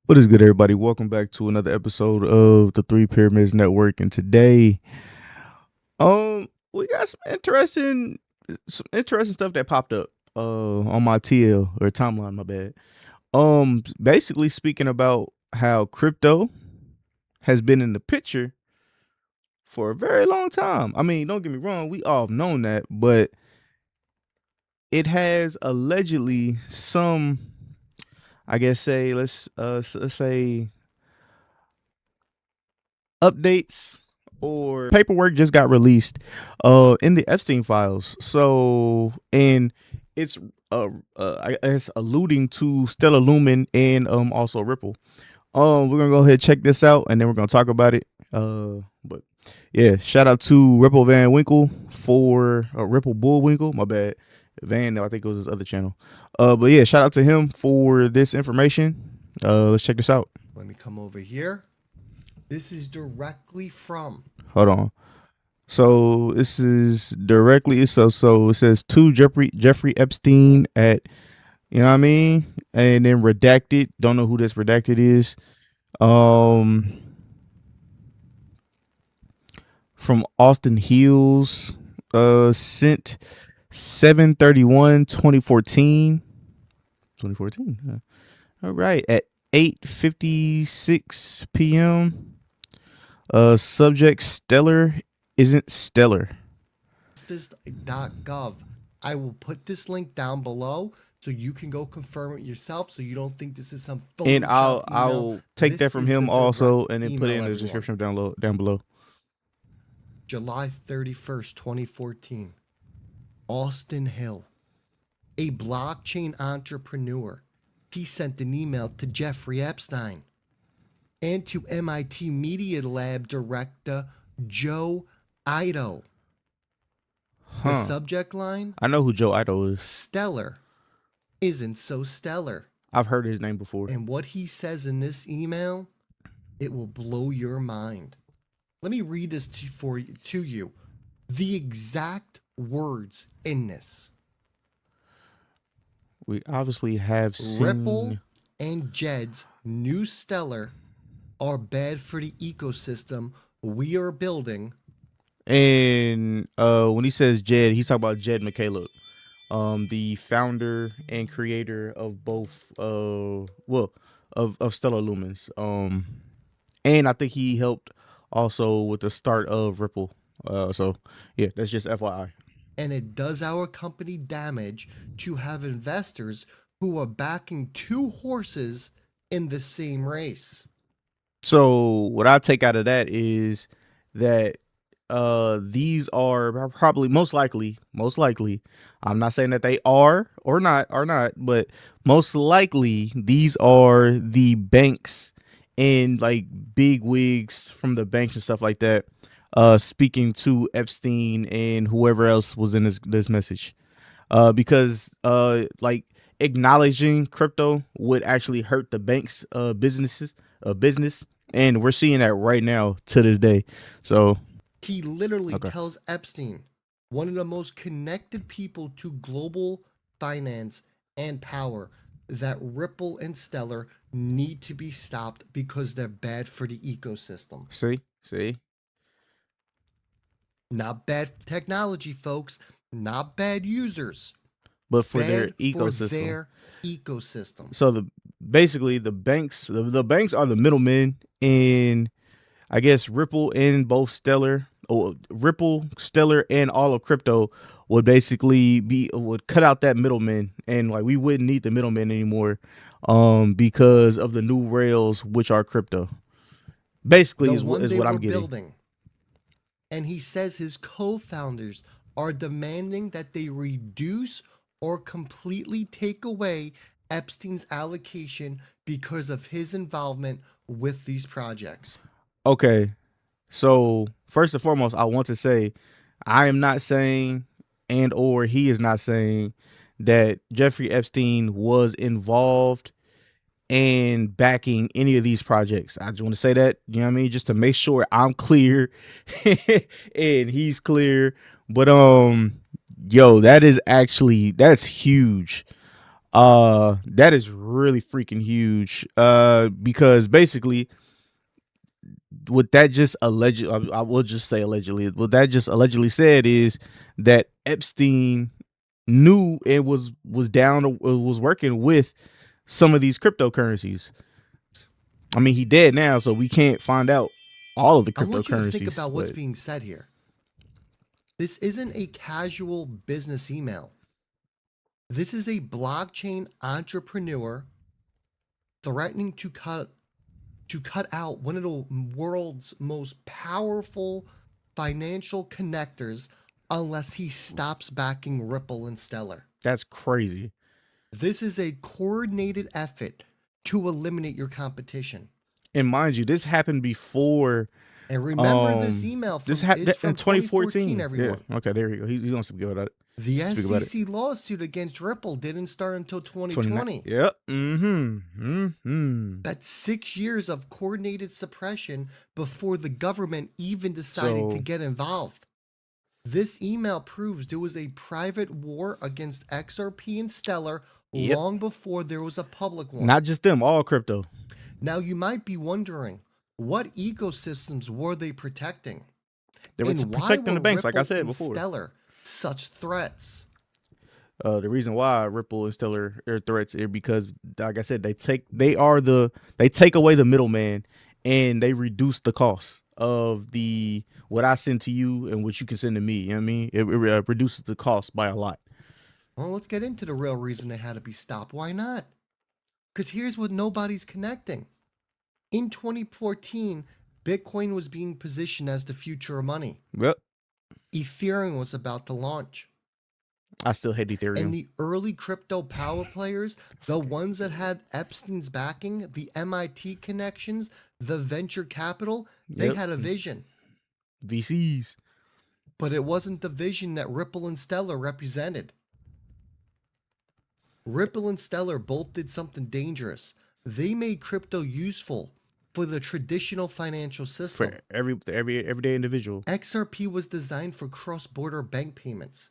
What is good, everybody? Welcome back to another episode of the Three Pyramids Network. And today, we got some interesting stuff that popped up on my TL or timeline, my bad. Basically speaking about how crypto has been in the picture for a very long time. I mean, don't get me wrong, we all have known that, but it has allegedly some, I guess, say let's say updates or paperwork just got released in the Epstein files. So, and it's I guess alluding to Stellar Lumen and also Ripple. We're gonna go ahead and check this out and then we're gonna talk about it. But yeah, shout out to Ripple Van Winkle for Ripple Bullwinkle, my bad. Van, no, I think it was his other channel. But yeah, shout out to him for this information. Let's check this out. Let me come over here. This is directly from. Hold on. So this is directly so it says to Jeffrey Epstein at, you know what I mean, and then redacted. Don't know who this redacted is. From Austin Hills, sent 7/31/2014. 2014. All right, at 8:56 p.m. Subject Stellar isn't stellar. Justice.gov. I will put this link down below so you can go confirm it yourself, so you don't think this is some phone. And I'll take that from him also, and then put it in the description down below. July 31st, 2014. Austin Hill, a blockchain entrepreneur. He sent an email to Jeffrey Epstein and to MIT Media Lab director Joe Ido. The subject line? I know who Joe Ido is. Stellar isn't so stellar. I've heard his name before. And what he says in this email, it will blow your mind. Let me read this to you. The exact words in this. We obviously have seen Ripple and Jed's new Stellar are bad for the ecosystem we are building. And when he says Jed, he's talking about Jed McCaleb, the founder and creator of both of Stellar Lumens. And I think he helped also with the start of Ripple. So yeah, that's just FYI. And it does our company damage to have investors who are backing two horses in the same race. So what I take out of that is that these are probably most likely, I'm not saying that they are not, but most likely these are the banks and like big wigs from the banks and stuff like that, speaking to Epstein and whoever else was in this message, because like acknowledging crypto would actually hurt the banks business, and we're seeing that right now to this day. So he literally tells Epstein, one of the most connected people to global finance and power, that Ripple and Stellar need to be stopped because they're bad for the ecosystem. See? Not bad technology, folks. Not bad users. But for their ecosystem. So basically the banks are the middlemen in, I guess, Ripple and both Stellar. Ripple, Stellar, and all of crypto would basically would cut out that middleman, and like we wouldn't need the middleman anymore, because of the new rails, which are crypto. Basically, is what I'm getting. Building. And he says his co-founders are demanding that they reduce or completely take away Epstein's allocation because of his involvement with these projects. Okay. So first and foremost, I want to say I am not saying or he is not saying that Jeffrey Epstein was involved in backing any of these projects. I just want to say that, you know what I mean? Just to make sure I'm clear and he's clear. But yo, that's huge. That is really freaking huge. Because basically, what that just alleged, I will just say allegedly, what that just allegedly said is that Epstein knew and was down, was working with some of these cryptocurrencies. I mean, he dead now, so we can't find out all of the I want you to think cryptocurrencies. about what's But being said here. This isn't a casual business email. This is a blockchain entrepreneur threatening to cut out one of the world's most powerful financial connectors unless he stops backing Ripple and Stellar. that's crazy. This is a coordinated effort to eliminate your competition. And mind you, this happened before. And remember, this email is In from 2014, 2014. Yeah. everyone. Okay. There you go. He's gonna speak about it. The Speak about it. SEC lawsuit against Ripple didn't start until 29. 2020. Yep. Mm-hmm. That's 6 years of coordinated suppression before the government even decided to get involved. This email proves there was a private war against XRP and Stellar long before there was a public one. Not just them, all crypto. Now you might be wondering, what ecosystems were they protecting? They were protecting the banks, like I said before. Stellar such threats? The reason why Ripple and Stellar are threats is because, like I said, they take away the middleman, and they reduce the cost of what I send to you and what you can send to me. You know what I mean? It reduces the cost by a lot. Well, let's get into the real reason they had to be stopped. Why not? Because here's what nobody's connecting. In 2014, Bitcoin was being positioned as the future of money. Yep. Ethereum was about to launch. I still hate Ethereum. And the early crypto power players, the ones that had Epstein's backing, the MIT connections, the venture capital, they had a vision. VCs. But it wasn't the vision that Ripple and Stellar represented. Ripple and Stellar both did something dangerous. They made crypto useful for the traditional financial system. For everyday individual. XRP was designed for cross-border bank payments.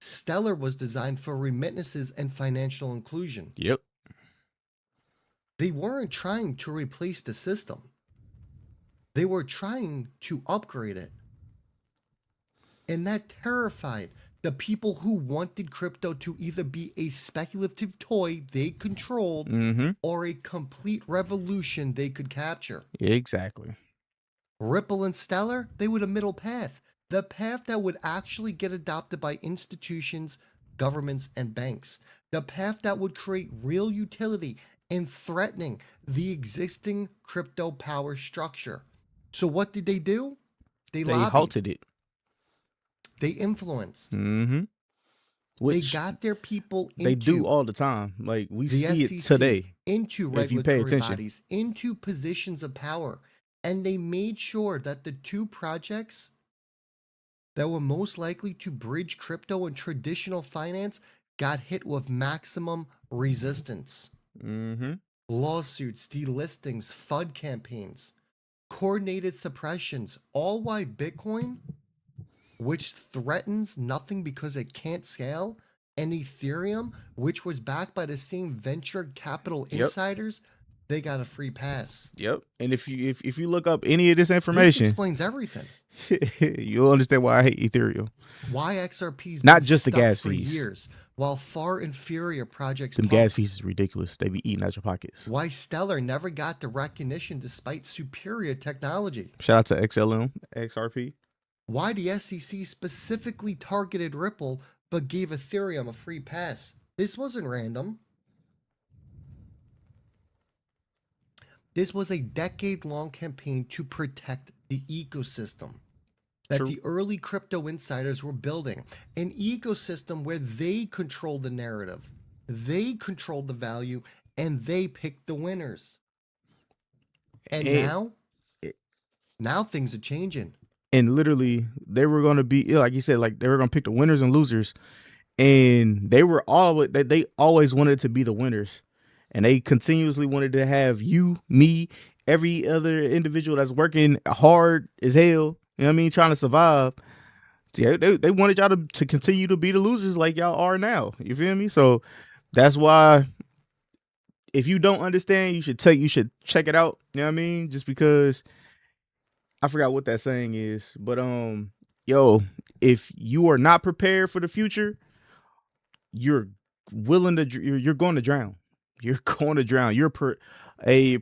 Stellar was designed for remittances and financial inclusion. Yep. They weren't trying to replace the system. They were trying to upgrade it. And that terrified the people who wanted crypto to either be a speculative toy they controlled or a complete revolution they could capture. Exactly. Ripple and Stellar, they were the middle path. The path that would actually get adopted by institutions, governments, and banks. The path that would create real utility in threatening the existing crypto power structure. So what did they do? They lobbied. Halted it. They influenced. Which they got their people into. They do all the time. Like, we see SEC, it today. Into regulatory bodies, into positions of power. And they made sure that the two projects that were most likely to bridge crypto and traditional finance got hit with maximum resistance. Lawsuits, delistings, FUD campaigns, coordinated suppressions, all while Bitcoin, which threatens nothing because it can't scale, and Ethereum, which was backed by the same venture capital insiders, they got a free pass. Yep. And if you look up any of this information, this explains everything. You'll understand why I hate Ethereum. Why XRP's not just the gas for fees. Years, while far inferior projects. Them gas fees is ridiculous. They be eating out your pockets. Why Stellar never got the recognition despite superior technology. Shout out to XLM, XRP. Why the SEC specifically targeted Ripple but gave Ethereum a free pass. This wasn't random. This was a decade-long campaign to protect the ecosystem that the early crypto insiders were building. An ecosystem where they controlled the narrative, they controlled the value, and they picked the winners. And now things are changing. And literally, they were going to be, like you said, like they were going to pick the winners and losers. And they always wanted to be the winners. And they continuously wanted to have you, me, every other individual that's working hard as hell, you know what I mean, trying to survive. See, they wanted y'all to continue to be the losers like y'all are now. You feel me? So that's why if you don't understand, you should check it out. You know what I mean? Just because I forgot what that saying is, but yo, if you are not prepared for the future, you're you're going to drown. You're going to drown. A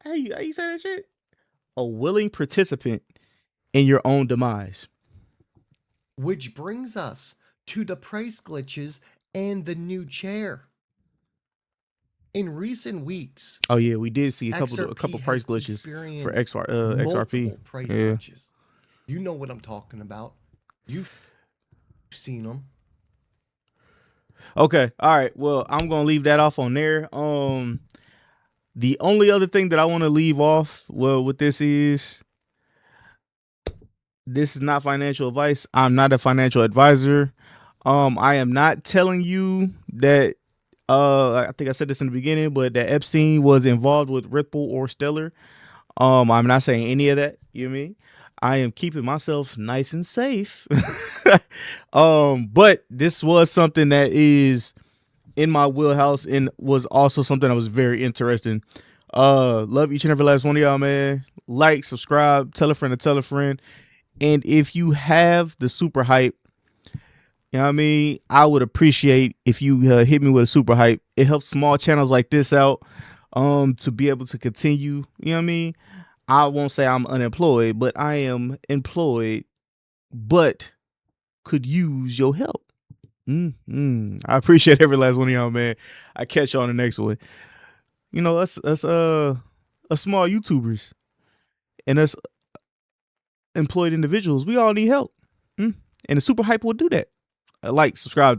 how you say that shit? A willing participant in your own demise. Which brings us to the price glitches and the new chair. In recent weeks, Oh yeah, we did see a XRP couple price has glitches for experienced XRP. multiple price Yeah. glitches. You know what I'm talking about. You've seen them. Okay. All right. Well, I'm gonna leave that off on there. The only other thing that I want to leave off, well, with this is not financial advice. I'm not a financial advisor. I am not telling you that I think I said this in the beginning, but that Epstein was involved with Ripple or Stellar. I'm not saying any of that. You know what I mean? I am keeping myself nice and safe. But this was something that is in my wheelhouse and was also something that was very interesting. Love each and every last one of y'all, man. Like, subscribe, tell a friend to tell a friend. And if you have the super hype, you know what I mean? I would appreciate if you hit me with a super hype. It helps small channels like this out to be able to continue. You know what I mean? I won't say I'm unemployed, but I am employed, but could use your help. I appreciate every last one of y'all, man. I catch y'all on the next one. You know, us small YouTubers and us employed individuals, we all need help. And the super hype will do that. Like, subscribe.